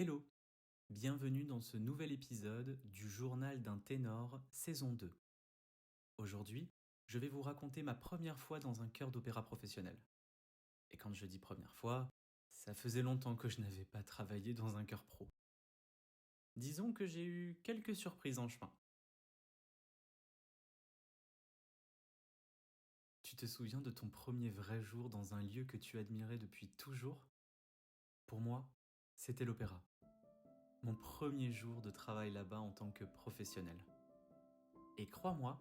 Hello, bienvenue dans ce nouvel épisode du Journal d'un ténor, saison 2. Aujourd'hui, je vais vous raconter ma première fois dans un chœur d'opéra professionnel. Et quand je dis première fois, ça faisait longtemps que je n'avais pas travaillé dans un chœur pro. Disons que j'ai eu quelques surprises en chemin. Tu te souviens de ton premier vrai jour dans un lieu que tu admirais depuis toujours ? Pour moi, c'était l'opéra. Mon premier jour de travail là-bas en tant que professionnel. Et crois-moi,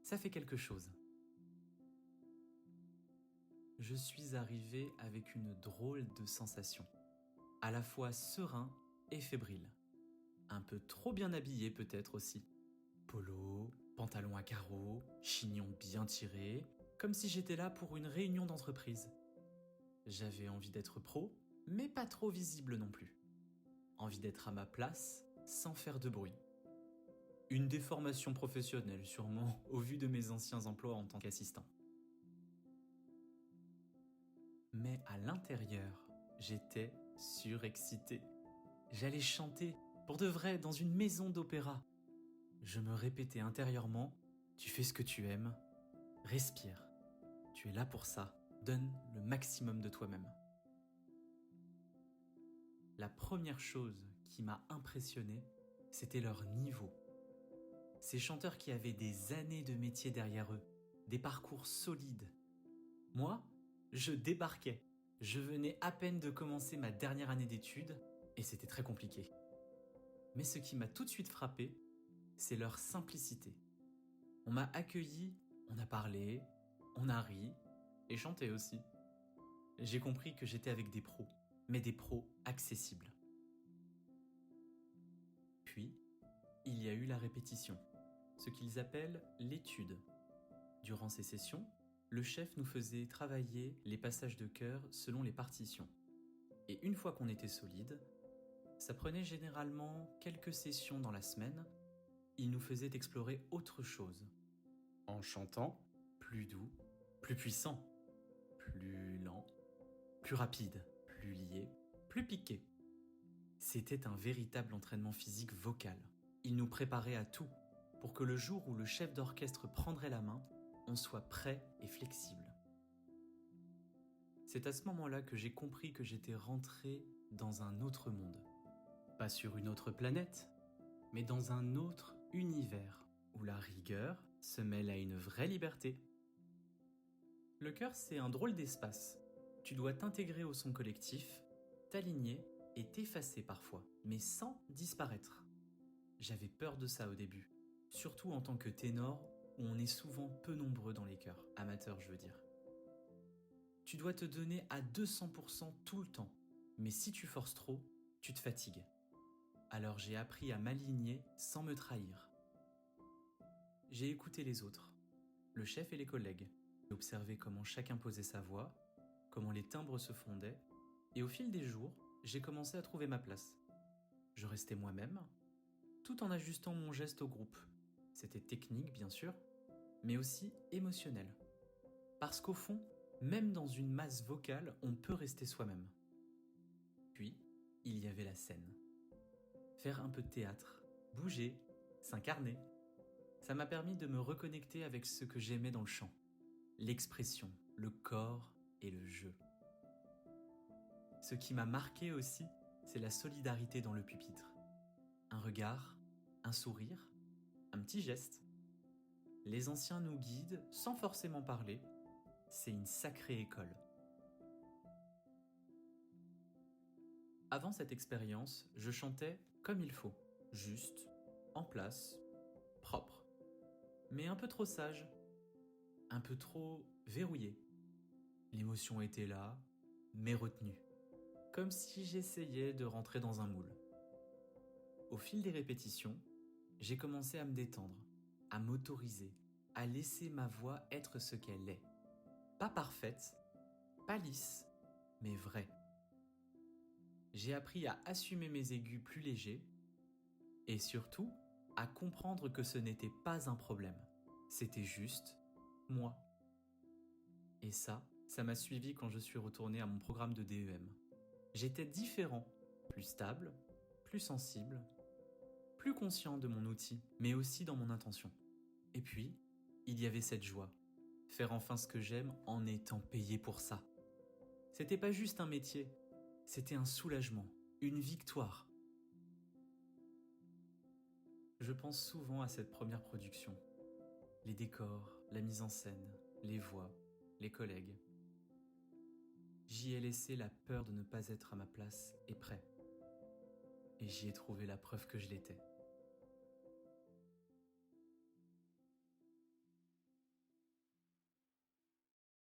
ça fait quelque chose. Je suis arrivé avec une drôle de sensation, à la fois serein et fébrile. Un peu trop bien habillé peut-être aussi. Polo, pantalon à carreaux, chignon bien tiré, comme si j'étais là pour une réunion d'entreprise. J'avais envie d'être pro, mais pas trop visible non plus. Envie d'être à ma place, sans faire de bruit. Une déformation professionnelle sûrement, au vu de mes anciens emplois en tant qu'assistant. Mais à l'intérieur, j'étais surexcité. J'allais chanter, pour de vrai, dans une maison d'opéra. Je me répétais intérieurement, tu fais ce que tu aimes, respire. Tu es là pour ça, donne le maximum de toi-même. La première chose qui m'a impressionné, c'était leur niveau. Ces chanteurs qui avaient des années de métier derrière eux, des parcours solides. Moi, je débarquais. Je venais à peine de commencer ma dernière année d'études et c'était très compliqué. Mais ce qui m'a tout de suite frappé, c'est leur simplicité. On m'a accueilli, on a parlé, on a ri et chanté aussi. J'ai compris que j'étais avec des pros, mais des pros accessibles. Puis, il y a eu la répétition, ce qu'ils appellent l'étude. Durant ces sessions, le chef nous faisait travailler les passages de chœur selon les partitions. Et une fois qu'on était solide, ça prenait généralement quelques sessions dans la semaine, il nous faisait explorer autre chose. En chantant, plus doux, plus puissant, plus lent, plus rapide, plus lié, plus piqué. C'était un véritable entraînement physique vocal. Il nous préparait à tout pour que le jour où le chef d'orchestre prendrait la main, on soit prêt et flexible. C'est à ce moment-là que j'ai compris que j'étais rentré dans un autre monde. Pas sur une autre planète, mais dans un autre univers où la rigueur se mêle à une vraie liberté. Le chœur, c'est un drôle d'espace. Tu dois t'intégrer au son collectif, t'aligner et t'effacer parfois, mais sans disparaître. J'avais peur de ça au début, surtout en tant que ténor où on est souvent peu nombreux dans les chœurs, amateurs je veux dire. Tu dois te donner à 200% tout le temps, mais si tu forces trop, tu te fatigues. Alors j'ai appris à m'aligner sans me trahir. J'ai écouté les autres, le chef et les collègues. J'ai observé comment chacun posait sa voix, comment les timbres se fondaient, et au fil des jours, j'ai commencé à trouver ma place. Je restais moi-même, tout en ajustant mon geste au groupe. C'était technique, bien sûr, mais aussi émotionnel. Parce qu'au fond, même dans une masse vocale, on peut rester soi-même. Puis, il y avait la scène. Faire un peu de théâtre, bouger, s'incarner. Ça m'a permis de me reconnecter avec ce que j'aimais dans le chant. L'expression, le corps et le jeu. Ce qui m'a marqué aussi, c'est la solidarité dans le pupitre. Un regard, un sourire, un petit geste. Les anciens nous guident sans forcément parler. C'est une sacrée école. Avant cette expérience, je chantais comme il faut, juste, en place, propre. Mais un peu trop sage, un peu trop verrouillé. L'émotion était là, mais retenue. Comme si j'essayais de rentrer dans un moule. Au fil des répétitions, j'ai commencé à me détendre, à m'autoriser, à laisser ma voix être ce qu'elle est. Pas parfaite, pas lisse, mais vraie. J'ai appris à assumer mes aigus plus légers et surtout à comprendre que ce n'était pas un problème. C'était juste moi. Et ça m'a suivi quand je suis retourné à mon programme de DEM. J'étais différent, plus stable, plus sensible, plus conscient de mon outil, mais aussi dans mon intention. Et puis, il y avait cette joie, faire enfin ce que j'aime en étant payé pour ça. C'était pas juste un métier, c'était un soulagement, une victoire. Je pense souvent à cette première production. Les décors, la mise en scène, les voix, les collègues. J'y ai laissé la peur de ne pas être à ma place et prêt. Et j'y ai trouvé la preuve que je l'étais.